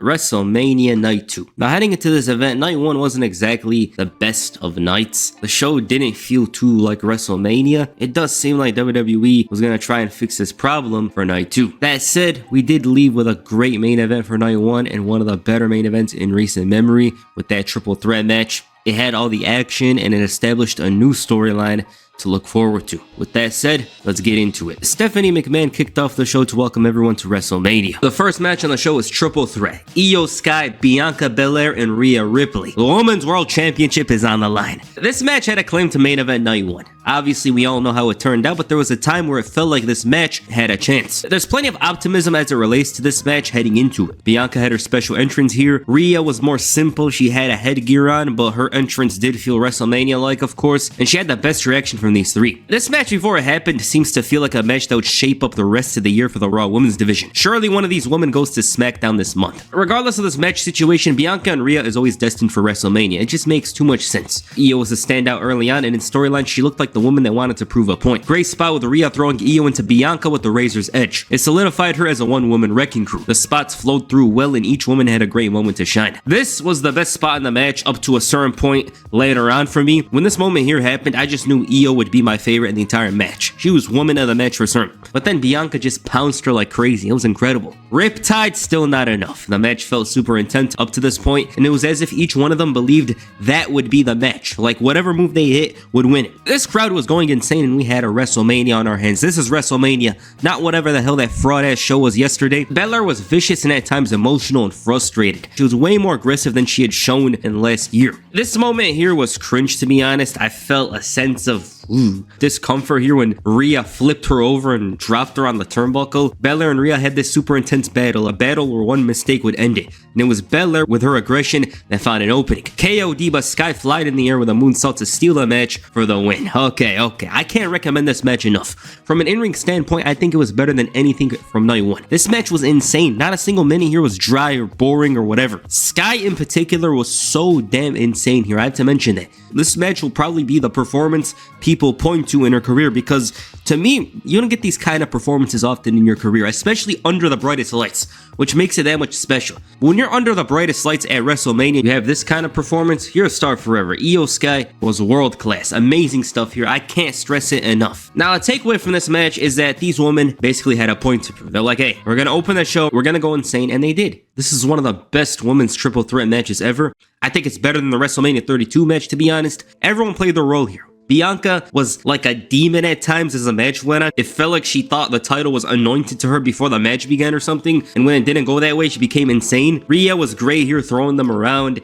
WrestleMania Night 2. Now heading into this event, Night 1 wasn't exactly the best of nights. The show didn't feel too like WrestleMania. It does seem like WWE was gonna try and fix this problem for Night 2. That said, we did leave with a great main event for Night 1 and one of the better main events in recent memory with that triple threat match. It had all the action and it established a new storyline to look forward to. With that said, let's get into it. Stephanie McMahon kicked off the show to welcome everyone to WrestleMania. The first match on the show was Triple Threat. Io Sky, Bianca Belair, and Rhea Ripley. The Women's World Championship is on the line. This match had a claim to main event Night 1. Obviously, we all know how it turned out, but there was a time where it felt like this match had a chance. There's plenty of optimism as it relates to this match heading into it. Bianca had her special entrance here. Rhea was more simple. She had a headgear on, but her entrance did feel WrestleMania-like, of course, and she had the best reaction from these three. This match before it happened seems to feel like a match that would shape up the rest of the year for the Raw Women's division. Surely one of these women goes to SmackDown this month. Regardless of this match situation, Bianca and Rhea is always destined for WrestleMania. It just makes too much sense. Io was a standout early on, and in storyline, she looked like the woman that wanted to prove a point. Great spot with Rhea throwing Io into Bianca with the Razor's Edge. It solidified her as a one-woman wrecking crew. The spots flowed through well, and each woman had a great moment to shine. This was the best spot in the match up to a certain point later on for me. When this moment here happened, I just knew Io would be my favorite in the entire match. She was woman of the match for certain. But then Bianca just pounced her like crazy. It was incredible. Riptide, still not enough. The match felt super intense up to this point, and it was as if each one of them believed that would be the match. Like whatever move they hit would win it. This crowd was going insane, and we had a WrestleMania on our hands. This is WrestleMania, not whatever the hell that fraud-ass show was yesterday. Belair was vicious and at times emotional and frustrated. She was way more aggressive than she had shown in last year. This moment here was cringe, to be honest. I felt a sense of discomfort here when Rhea flipped her over and dropped her on the turnbuckle. Belair and Rhea had this super intense battle, a battle where one mistake would end it. And it was Belair with her aggression that found an opening. KOD, but Sky flied in the air with a moonsault to steal the match for the win. Okay. I can't recommend this match enough. From an in-ring standpoint, I think it was better than anything from Night 1. This match was insane. Not a single minute here was dry or boring or whatever. Sky in particular was so damn insane here. I have to mention that. This match will probably be the performance people point to in her career, because to me, you don't get these kind of performances often in your career, especially under the brightest lights, which makes it that much special. When you're under the brightest lights at WrestleMania, you have this kind of performance, you're a star forever. Io Sky was world class. Amazing stuff here. I can't stress it enough. Now, a takeaway from this match is that these women basically had a point to prove. They're like, hey, we're gonna open the show, we're gonna go insane, and they did. This is one of the best women's triple threat matches ever. I think it's better than the WrestleMania 32 match, to be honest. Everyone played their role here. Bianca was like a demon at times as the match went on. It felt like she thought the title was anointed to her before the match began or something, and when it didn't go that way, she became insane. Rhea was great here, throwing them around.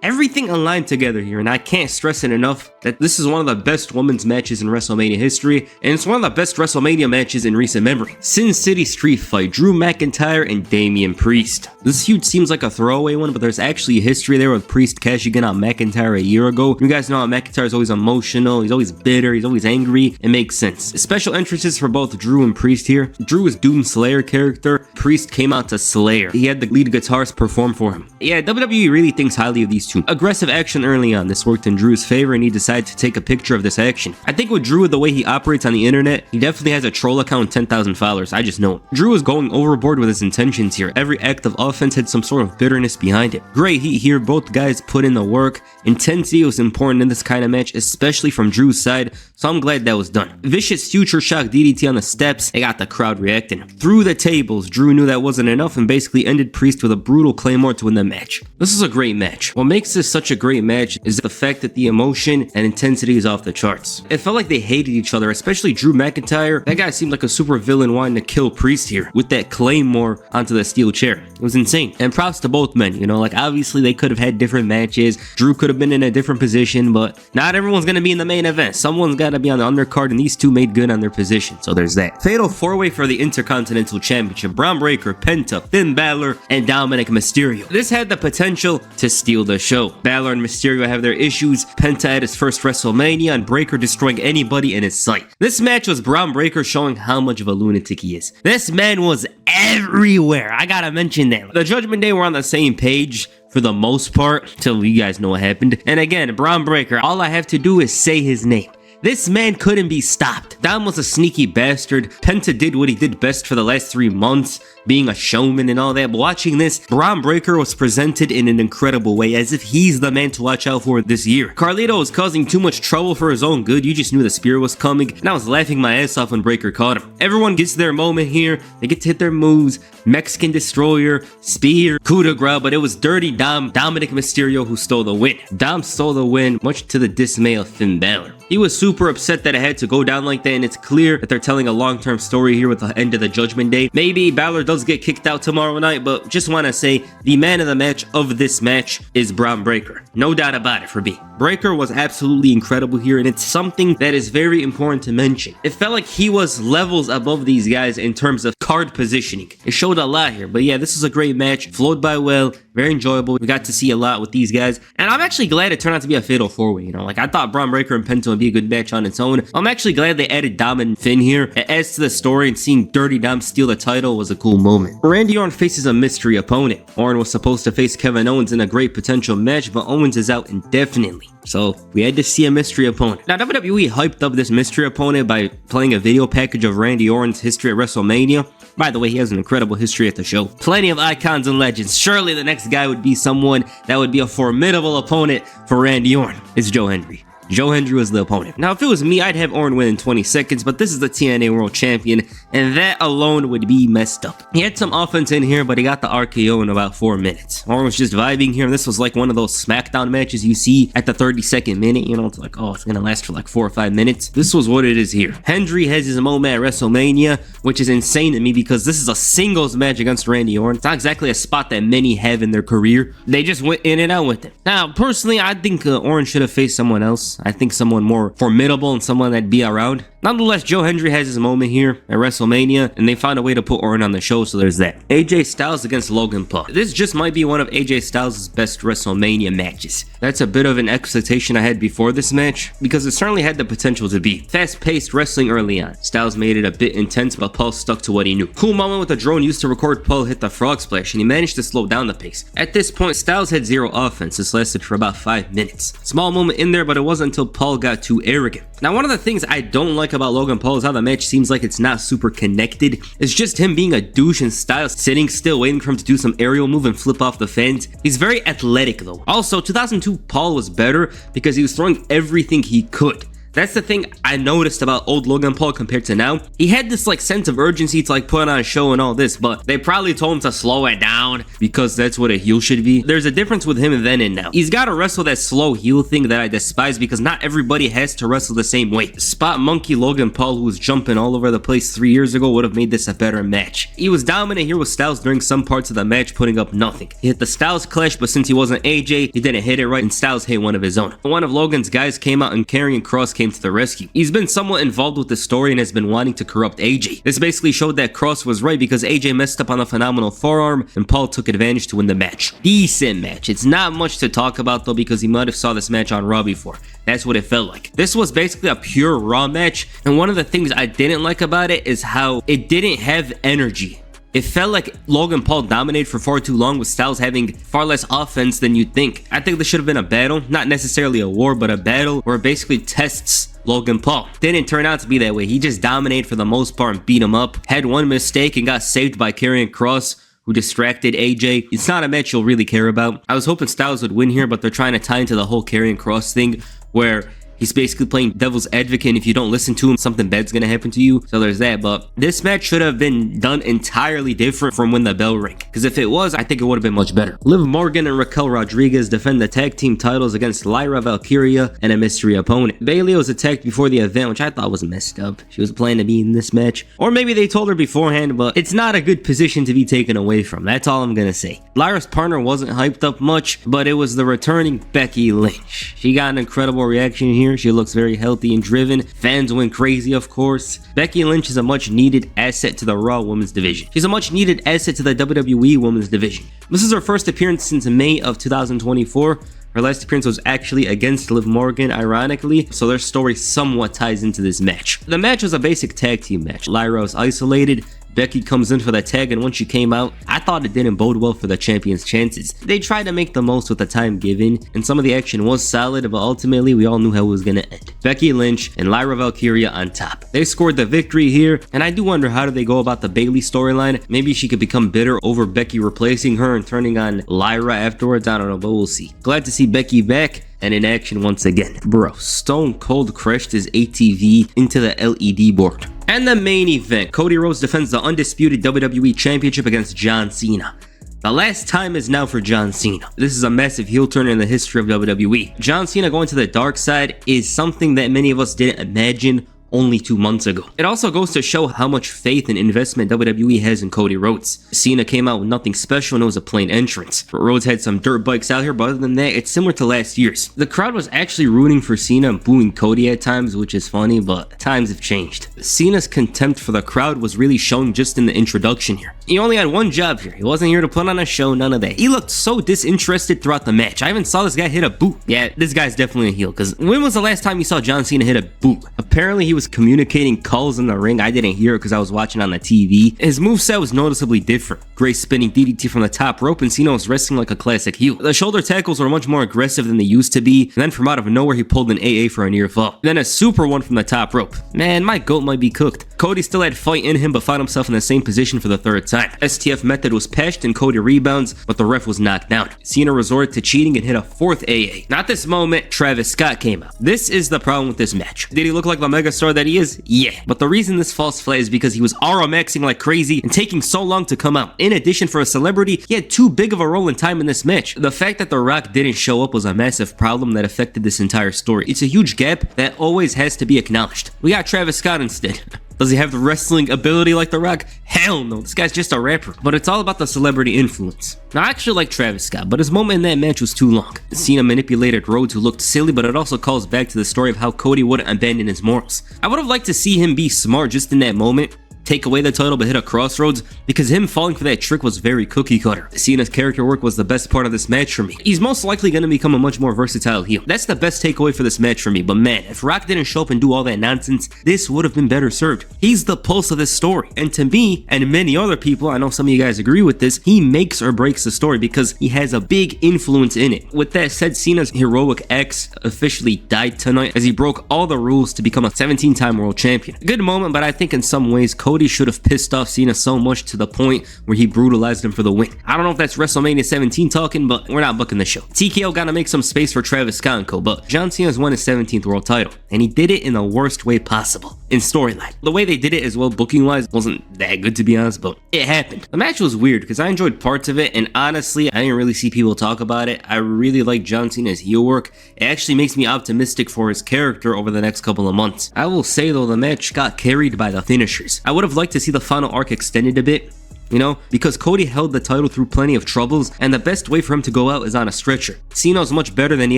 Everything aligned together here, and I can't stress it enough that this is one of the best women's matches in WrestleMania history, and it's one of the best WrestleMania matches in recent memory. Sin City Street Fight, Drew McIntyre and Damian Priest. This feud seems like a throwaway one, but there's actually a history there with Priest cashing in on McIntyre a year ago. You guys know how McIntyre is always emotional, he's always bitter, he's always angry. It makes sense. Special entrances for both Drew and Priest here. Drew is Doom Slayer character. Priest came out to Slayer. He had the lead guitarist perform for him. Yeah, WWE really thinks highly of these two. Aggressive action early on. This worked in Drew's favor, and he decided to take a picture of this action. I think with Drew, the way he operates on the internet, he definitely has a troll account and 10,000 followers. I just know it. Drew was going overboard with his intentions here. Every act of offense had some sort of bitterness behind it. Great heat here. Both guys put in the work. Intensity was important in this kind of match, especially from Drew's side, so I'm glad that was done. Vicious future shock DDT on the steps. They got the crowd reacting. Through the tables, Drew knew that wasn't enough and basically ended Priest with a brutal Claymore to win the match. This is a great match. What makes this such a great match is the fact that the emotion and intensity is off the charts. It felt like they hated each other, especially Drew McIntyre. That guy seemed like a super villain wanting to kill Priest here with that Claymore onto the steel chair. It was insane. And props to both men, you know, like obviously they could have had different matches. Drew could have been in a different position, but not everyone's gonna be in the main event. Someone's gotta be on the undercard, and these two made good on their position, so there's that. Fatal 4-way for the Intercontinental Championship. Braun Breaker, Penta, Finn Balor, and Dominic Mysterio. This had the potential to steal the show. Balor and Mysterio have their issues. Penta at his first WrestleMania, and Breaker destroying anybody in his sight. This match was Braun Breaker showing how much of a lunatic he is. This man was everywhere. I gotta mention that. The Judgment Day were on the same page for the most part, till you guys know what happened. And again, Braun Breaker, all I have to do is say his name. This man couldn't be stopped. Dom was a sneaky bastard. Penta did what he did best for the last 3 months. being a showman and all that, but watching this, Braun Breaker was presented in an incredible way, as if he's the man to watch out for this year. Carlito was causing too much trouble for his own good. You just knew the spear was coming, and I was laughing my ass off when Breaker caught him. Everyone gets their moment here. They get to hit their moves. Mexican Destroyer, Spear, coup de grace, but it was Dirty Dom, Dominic Mysterio, who stole the win. Dom stole the win, much to the dismay of Finn Balor. He was super upset that it had to go down like that, and it's clear that they're telling a long-term story here with the end of the Judgment Day. Maybe Balor does get kicked out tomorrow night, but just want to say the man of the match of this match is Braun Breaker. No doubt about it for me. Breaker was absolutely incredible here, and it's something that is very important to mention. It felt like he was levels above these guys in terms of card positioning. It showed a lot here, but yeah, this is a great match. Flowed by well, very enjoyable. We got to see a lot with these guys, and I'm actually glad it turned out to be a fatal four-way. You know, like I thought Braun Breaker and Penta would be a good match on its own. I'm actually glad they added Dom and Finn here. It adds to the story, and seeing Dirty Dom steal the title was a cool moment. Randy Orton faces a mystery opponent. Orton was supposed to face Kevin Owens in a great potential match, but Owens is out indefinitely. So we had to see a mystery opponent. Now WWE hyped up this mystery opponent by playing a video package of Randy Orton's history at WrestleMania. By the way, he has an incredible history at the show. Plenty of icons and legends. Surely the next guy would be someone that would be a formidable opponent for Randy Orton. It's Joe Hendry. Joe Hendry was the opponent. Now, if it was me, I'd have Orton win in 20 seconds, but this is the TNA World Champion, and that alone would be messed up. He had some offense in here, but he got the RKO in about 4 minutes. Orton was just vibing here, and this was like one of those SmackDown matches you see at the 32nd minute. You know, it's like, oh, it's gonna last for like 4 or 5 minutes. This was what it is here. Hendry has his moment at WrestleMania, which is insane to me because this is a singles match against Randy Orton. It's not exactly a spot that many have in their career. They just went in and out with it. Now, personally, I think Orton should have faced someone else. I think someone more formidable and someone that'd be around. Nonetheless, Joe Hendry has his moment here at WrestleMania, and they found a way to put Orton on the show, so there's that. AJ Styles against Logan Paul. This just might be one of AJ Styles' best WrestleMania matches. That's a bit of an expectation I had before this match, because it certainly had the potential to be. Fast-paced wrestling early on. Styles made it a bit intense, but Paul stuck to what he knew. Cool moment with the drone used to record Paul hit the frog splash, and he managed to slow down the pace. At this point, Styles had zero offense. This lasted for about 5 minutes. Small moment in there, but it wasn't until Paul got too arrogant. Now, one of the things I don't like about Logan Paul is how the match seems like it's not super connected. It's just him being a douche and Styles sitting still waiting for him to do some aerial move and flip off the fence. He's very athletic though. Also, 2002 Paul was better because he was throwing everything he could. That's the thing I noticed about old Logan Paul compared to now. He had this like sense of urgency to like put on a show and all this, but they probably told him to slow it down because that's what a heel should be. There's a difference with him then and now. He's got to wrestle that slow heel thing that I despise because not everybody has to wrestle the same way. Spot monkey Logan Paul, who was jumping all over the place 3 years ago, would have made this a better match. He was dominant here with Styles during some parts of the match, putting up nothing. He hit the Styles clash, but since he wasn't AJ, he didn't hit it right and Styles hit one of his own. One of Logan's guys came out and Karrion Kross came to the rescue. He's been somewhat involved with the story and has been wanting to corrupt AJ. This basically showed that Kross was right because AJ messed up on the phenomenal forearm and Paul took advantage to win the match. Decent match. It's not much to talk about though because he might have saw this match on Raw before. That's what it felt like. This was basically a pure Raw match, and one of the things I didn't like about it is how it didn't have energy. It felt like Logan Paul dominated for far too long with Styles having far less offense than you'd think. I think this should have been a battle, not necessarily a war, but a battle where it basically tests Logan Paul. Didn't turn out to be that way. He just dominated for the most part and beat him up. Had one mistake and got saved by Karrion Kross, who distracted AJ. It's not a match you'll really care about. I was hoping Styles would win here, but they're trying to tie into the whole Karrion Kross thing where he's basically playing devil's advocate, and if you don't listen to him, something bad's gonna happen to you. So there's that, but this match should have been done entirely different from when the bell rang. Because if it was, I think it would have been much better. Liv Morgan and Raquel Rodriguez defend the tag team titles against Lyra Valkyria and a mystery opponent. Bayley was attacked before the event, which I thought was messed up. She was planning to be in this match. Or maybe they told her beforehand, but it's not a good position to be taken away from. That's all I'm gonna say. Lyra's partner wasn't hyped up much, but it was the returning Becky Lynch. She got an incredible reaction here. She looks very healthy and driven. Fans went crazy, of course. Becky Lynch is a much needed asset to the Raw Women's division. She's a much needed asset to the WWE Women's division. This is her first appearance since May of 2024. Her last appearance was actually against Liv Morgan, ironically, so their story somewhat ties into this match. The match was a basic tag team match. Lyra was isolated, Becky comes in for the tag, and when she came out, I thought it didn't bode well for the champion's chances. They tried to make the most with the time given, and some of the action was solid, but ultimately we all knew how it was gonna end. Becky Lynch and Lyra Valkyria on top. They scored the victory here, and I do wonder how do they go about the Bayley storyline. Maybe she could become bitter over Becky replacing her and turning on Lyra afterwards. I don't know, but we'll see. Glad to see Becky back and in action once again. Bro, Stone Cold crashed his ATV into the LED board. And the main event, Cody Rhodes defends the undisputed WWE Championship against John Cena. The last time is now for John Cena. This is a massive heel turn in the history of WWE. John Cena going to the dark side is something that many of us didn't imagine only 2 months ago. It also goes to show how much faith and investment WWE has in Cody Rhodes. Cena came out with nothing special and it was a plain entrance. Rhodes had some dirt bikes out here, but other than that, it's similar to last year's. The crowd was actually rooting for Cena and booing Cody at times, which is funny, but times have changed. Cena's contempt for the crowd was really shown just in the introduction here. He only had one job here. He wasn't here to put on a show, none of that. He looked so disinterested throughout the match. I even saw this guy hit a boot. Yeah, this guy's definitely a heel, because when was the last time you saw John Cena hit a boot? Apparently he was communicating calls in the ring. I didn't hear it because I was watching on the TV. His moveset was noticeably different. Great spinning DDT from the top rope, and Cena was wrestling like a classic heel. The shoulder tackles were much more aggressive than they used to be, and then from out of nowhere he pulled an AA for a near fall. Then a super one from the top rope. Man, my goat might be cooked. Cody still had fight in him, but found himself in the same position for the third time. STF method was patched and Cody rebounds, but the ref was knocked down. Cena resorted to cheating and hit a fourth AA. Not this moment, Travis Scott came out. This is the problem with this match. Did he look like the megastar that he is? Yeah. But the reason this falls flat is because he was RMXing like crazy and taking so long to come out. In addition, for a celebrity, he had too big of a role in time in this match. The fact that The Rock didn't show up was a massive problem that affected this entire story. It's a huge gap that always has to be acknowledged. We got Travis Scott instead. Does he have the wrestling ability like The Rock? Hell no, this guy's just a rapper. But it's all about the celebrity influence. Now, I actually like Travis Scott, but his moment in that match was too long. Cena manipulated Rhodes, who looked silly, but it also calls back to the story of how Cody wouldn't abandon his morals. I would have liked to see him be smart just in that moment, take away the title but hit a crossroads, because him falling for that trick was very cookie cutter. Cena's character work was the best part of this match for me. He's most likely going to become a much more versatile heel. That's the best takeaway for this match for me, but man, if Rock didn't show up and do all that nonsense, this would have been better served. He's the pulse of this story, and to me, and many other people, I know some of you guys agree with this, he makes or breaks the story because he has a big influence in it. With that said, Cena's heroic acts officially died tonight as he broke all the rules to become a 17-time world champion. Good moment, but I think in some ways, Cody should have pissed off Cena so much to the point where he brutalized him for the win. I don't know if that's WrestleMania 17 talking, but we're not booking the show. TKO gotta make some space for Travis Scott and co, but John Cena's won his 17th world title, and he did it in the worst way possible. In storyline. The way they did it as well, booking wise, wasn't that good to be honest, but it happened. The match was weird because I enjoyed parts of it, and honestly, I didn't really see people talk about it. I really like John Cena's heel work. It actually makes me optimistic for his character over the next couple of months. I will say though, the match got carried by the finishers. I would have liked to see the final arc extended a bit, you know, because Cody held the title through plenty of troubles, and the best way for him to go out is on a stretcher. Cena's much better than he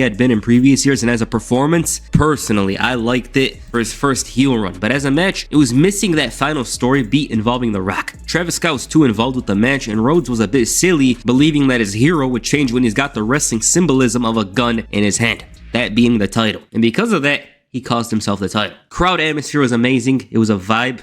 had been in previous years, and as a performance, personally, I liked it for his first heel run, but as a match, it was missing that final story beat involving The Rock. Travis Scott was too involved with the match, and Rhodes was a bit silly, believing that his hero would change when he's got the wrestling symbolism of a gun in his hand, that being the title, and because of that, he cost himself the title. Crowd atmosphere was amazing. It was a vibe,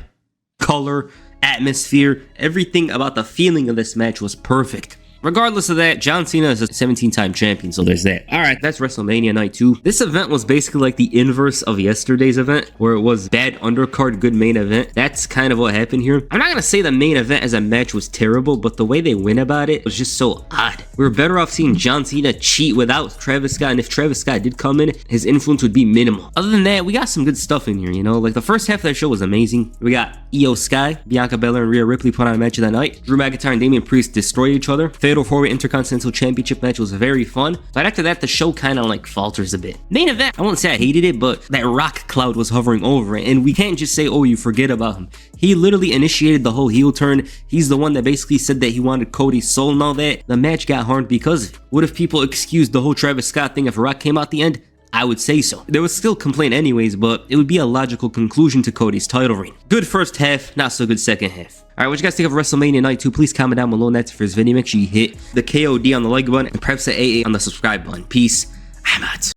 color, atmosphere, everything about the feeling of this match was perfect. Regardless of that, John Cena is a 17-time champion, so there's that. Alright, that's WrestleMania Night 2. This event was basically like the inverse of yesterday's event, where it was bad undercard, good main event. That's kind of what happened here. I'm not gonna say the main event as a match was terrible, but the way they went about it was just so odd. We were better off seeing John Cena cheat without Travis Scott, and if Travis Scott did come in, his influence would be minimal. Other than that, we got some good stuff in here, you know? Like, the first half of that show was amazing. We got Io Sky, Bianca Belair, and Rhea Ripley put on a match of that night. Drew McIntyre and Damian Priest destroyed each other. Fatal 4-Way Intercontinental Championship match was very fun, but after that, the show kind of like falters a bit. Main event, I won't say I hated it, but that Rock cloud was hovering over it, and we can't just say, oh, you forget about him. He literally initiated the whole heel turn. He's the one that basically said that he wanted Cody's soul and all that. The match got harmed because of it. What if people excused the whole Travis Scott thing if Rock came out the end? I would say so. There was still complaint anyways, but it would be a logical conclusion to Cody's title reign. Good first half, not so good second half. Alright, what you guys think of WrestleMania Night 2? Please comment down below, and that's it for this video. Make sure you hit the KOD on the like button and perhaps the AA on the subscribe button. Peace. I'm out.